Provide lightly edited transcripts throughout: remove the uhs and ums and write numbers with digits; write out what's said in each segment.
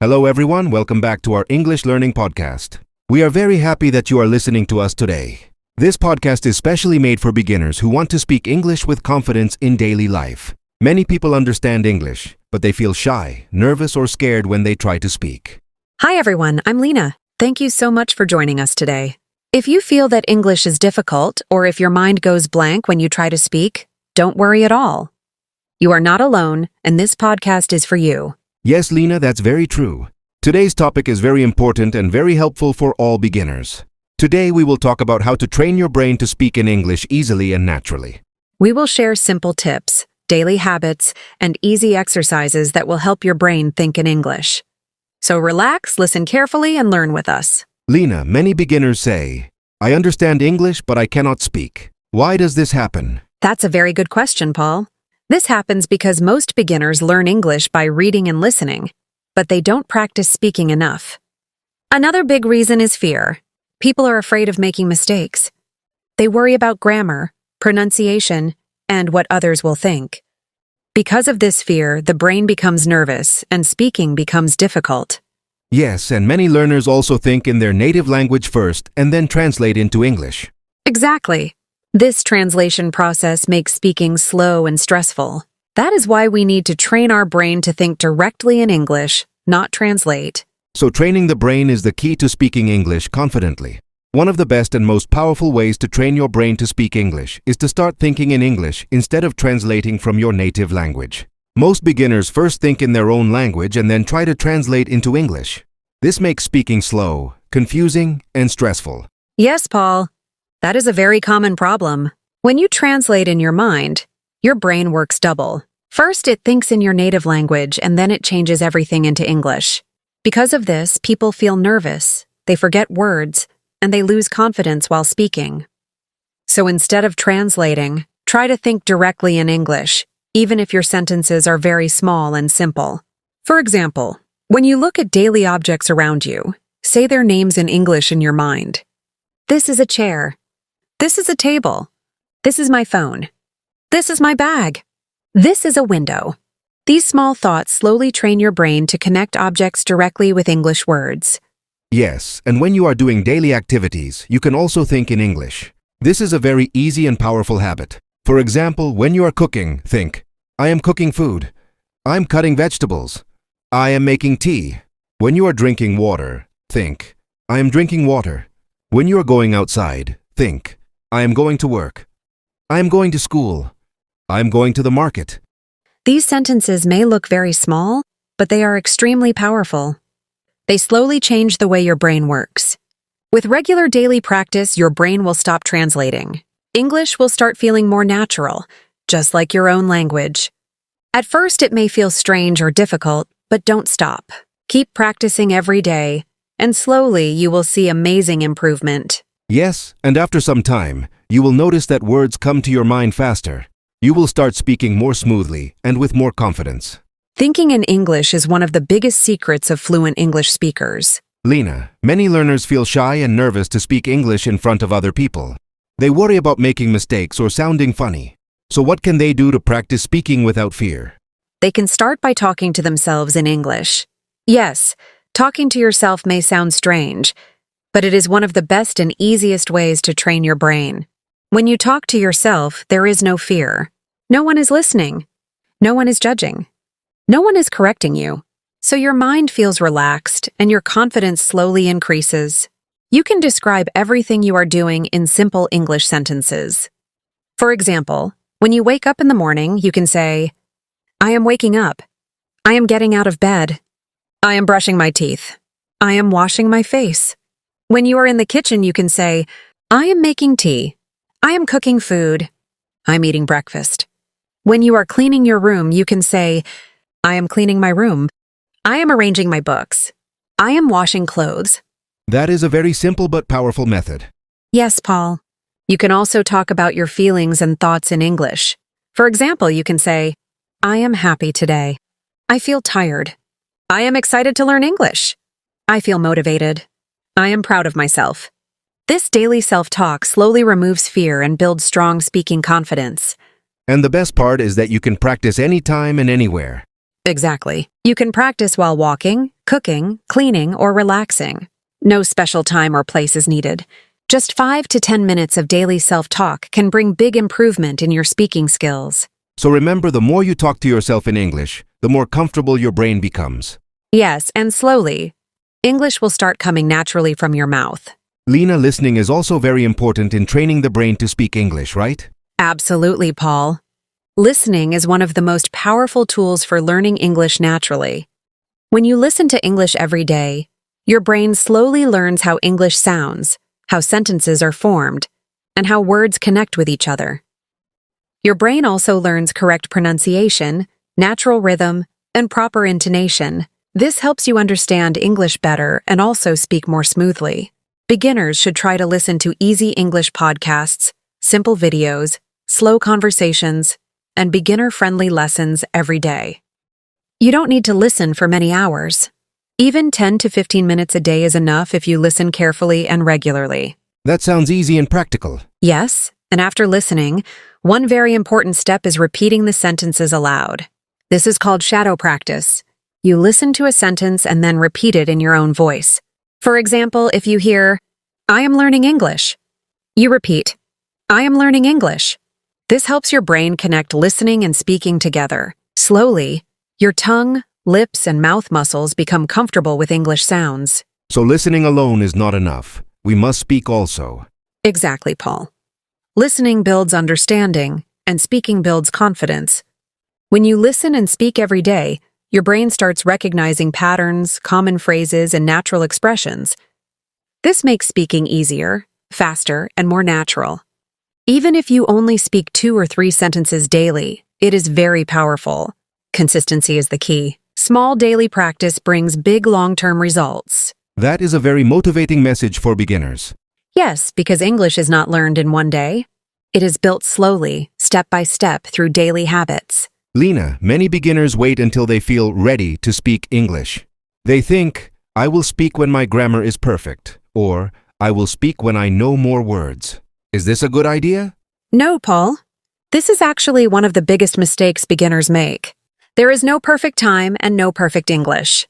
Hello everyone, welcome back to our English Learning Podcast. We are very happy that you are listening to us today. This podcast is specially made for beginners who want to speak English with confidence in daily life. Many people understand English, but they feel shy, nervous, or scared when they try to speak. Hi everyone, I'm Lena. Thank you so much for joining us today. If you feel that English is difficult, or if your mind goes blank when you try to speak, don't worry at all. You are not alone, and this podcast is for you. Yes, Lena, that's very true. Today's topic is very important and very helpful for all beginners. Today we will talk about how to train your brain to speak in English easily and naturally. We will share simple tips, daily habits, and easy exercises that will help your brain think in English. So relax, listen carefully, and learn with us. Lena, many beginners say, I understand English, but I cannot speak. Why does this happen? That's a very good question, Paul. This happens because most beginners learn English by reading and listening, but they don't practice speaking enough. Another big reason is fear. People are afraid of making mistakes. They worry about grammar, pronunciation, and what others will think. Because of this fear, the brain becomes nervous and speaking becomes difficult. Yes, and many learners also think in their native language first and then translate into English. Exactly. This translation process makes speaking slow and stressful. That is why we need to train our brain to think directly in English, not translate. So training the brain is the key to speaking English confidently. One of the best and most powerful ways to train your brain to speak English is to start thinking in English instead of translating from your native language. Most beginners first think in their own language and then try to translate into English. This makes speaking slow, confusing, and stressful. Yes, Paul. That is a very common problem. When you translate in your mind, your brain works double. First, it thinks in your native language, and then it changes everything into English. Because of this, people feel nervous, they forget words, and they lose confidence while speaking. So instead of translating, try to think directly in English, even if your sentences are very small and simple. For example, when you look at daily objects around you, say their names in English in your mind. This is a chair. This is a table. This is my phone. This is my bag. This is a window. These small thoughts slowly train your brain to connect objects directly with English words. Yes, and when you are doing daily activities, you can also think in English. This is a very easy and powerful habit. For example, when you are cooking, think, I am cooking food. I am cutting vegetables. I am making tea. When you are drinking water, think, I am drinking water. When you are going outside, think, I am going to work. I am going to school. I am going to the market. These sentences may look very small, but they are extremely powerful. They slowly change the way your brain works. With regular daily practice, your brain will stop translating. English will start feeling more natural, just like your own language. At first, it may feel strange or difficult, but don't stop. Keep practicing every day, and slowly you will see amazing improvement. Yes, and after some time, you will notice that words come to your mind faster. You will start speaking more smoothly and with more confidence. Thinking in English is one of the biggest secrets of fluent English speakers. Lena, many learners feel shy and nervous to speak English in front of other people. They worry about making mistakes or sounding funny. So what can they do to practice speaking without fear? They can start by talking to themselves in English. Yes, talking to yourself may sound strange, but it is one of the best and easiest ways to train your brain. When you talk to yourself, there is no fear. No one is listening. No one is judging. No one is correcting you. So your mind feels relaxed and your confidence slowly increases. You can describe everything you are doing in simple English sentences. For example, when you wake up in the morning, you can say, I am waking up. I am getting out of bed. I am brushing my teeth. I am washing my face. When you are in the kitchen, you can say, I am making tea. I am cooking food. I'm eating breakfast. When you are cleaning your room, you can say, I am cleaning my room. I am arranging my books. I am washing clothes. That is a very simple but powerful method. Yes, Paul. You can also talk about your feelings and thoughts in English. For example, you can say, I am happy today. I feel tired. I am excited to learn English. I feel motivated. I am proud of myself. This daily self-talk slowly removes fear and builds strong speaking confidence. And the best part is that you can practice anytime and anywhere. Exactly. You can practice while walking, cooking, cleaning, or relaxing. No special time or place is needed. Just 5 to 10 minutes of daily self-talk can bring big improvement in your speaking skills. So remember, the more you talk to yourself in English, the more comfortable your brain becomes. Yes, and slowly, English will start coming naturally from your mouth. Lena, listening is also very important in training the brain to speak English, right? Absolutely, Paul. Listening is one of the most powerful tools for learning English naturally. When you listen to English every day, your brain slowly learns how English sounds, how sentences are formed, and how words connect with each other. Your brain also learns correct pronunciation, natural rhythm, and proper intonation. This helps you understand English better and also speak more smoothly. Beginners should try to listen to easy English podcasts, simple videos, slow conversations, and beginner-friendly lessons every day. You don't need to listen for many hours. Even 10 to 15 minutes a day is enough if you listen carefully and regularly. That sounds easy and practical. Yes, and after listening, one very important step is repeating the sentences aloud. This is called shadow practice. You listen to a sentence and then repeat it in your own voice. For example, if you hear, "I am learning English," you repeat, "I am learning English." This helps your brain connect listening and speaking together. Slowly, your tongue, lips, and mouth muscles become comfortable with English sounds. So listening alone is not enough. We must speak also. Exactly, Paul. Listening builds understanding, and speaking builds confidence. When you listen and speak every day, your brain starts recognizing patterns, common phrases, and natural expressions. This makes speaking easier, faster, and more natural. Even if you only speak 2 or 3 sentences daily, it is very powerful. Consistency is the key. Small daily practice brings big long-term results. That is a very motivating message for beginners. Yes, because English is not learned in one day. It is built slowly, step by step, through daily habits. Lena, many beginners wait until they feel ready to speak English. They think, "I will speak when my grammar is perfect," or "I will speak when I know more words." Is this a good idea? No, Paul. This is actually one of the biggest mistakes beginners make. There is no perfect time and no perfect English.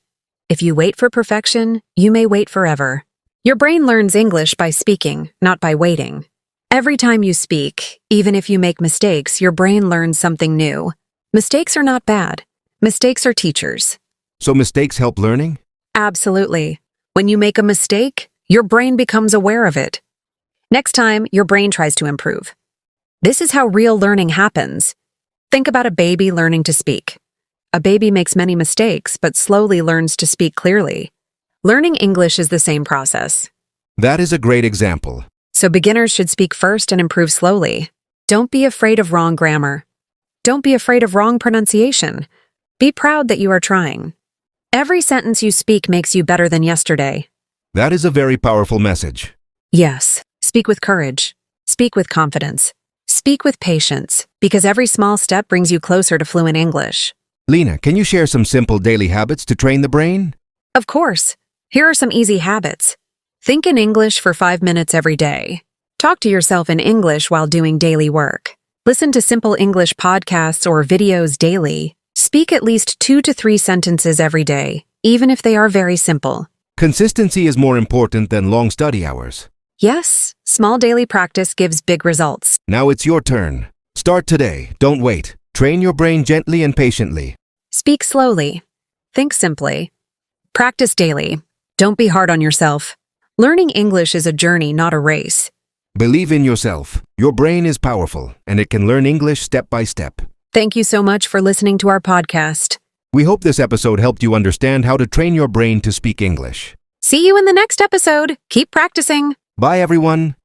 If you wait for perfection, you may wait forever. Your brain learns English by speaking, not by waiting. Every time you speak, even if you make mistakes, your brain learns something new. Mistakes are not bad. Mistakes are teachers. So mistakes help learning? Absolutely. When you make a mistake, your brain becomes aware of it. Next time, your brain tries to improve. This is how real learning happens. Think about a baby learning to speak. A baby makes many mistakes, but slowly learns to speak clearly. Learning English is the same process. That is a great example. So beginners should speak first and improve slowly. Don't be afraid of wrong grammar. Don't be afraid of wrong pronunciation. Be proud that you are trying. Every sentence you speak makes you better than yesterday. That is a very powerful message. Yes, speak with courage. Speak with confidence. Speak with patience, because every small step brings you closer to fluent English. Lena, can you share some simple daily habits to train the brain? Of course. Here are some easy habits. Think in English for 5 minutes every day. Talk to yourself in English while doing daily work. Listen to simple English podcasts or videos daily. Speak at least 2 to 3 sentences every day, even if they are very simple. Consistency is more important than long study hours. Yes, small daily practice gives big results. Now it's your turn. Start today. Don't wait. Train your brain gently and patiently. Speak slowly. Think simply. Practice daily. Don't be hard on yourself. Learning English is a journey, not a race. Believe in yourself. Your brain is powerful, and it can learn English step by step. Thank you so much for listening to our podcast. We hope this episode helped you understand how to train your brain to speak English. See you in the next episode. Keep practicing. Bye, everyone.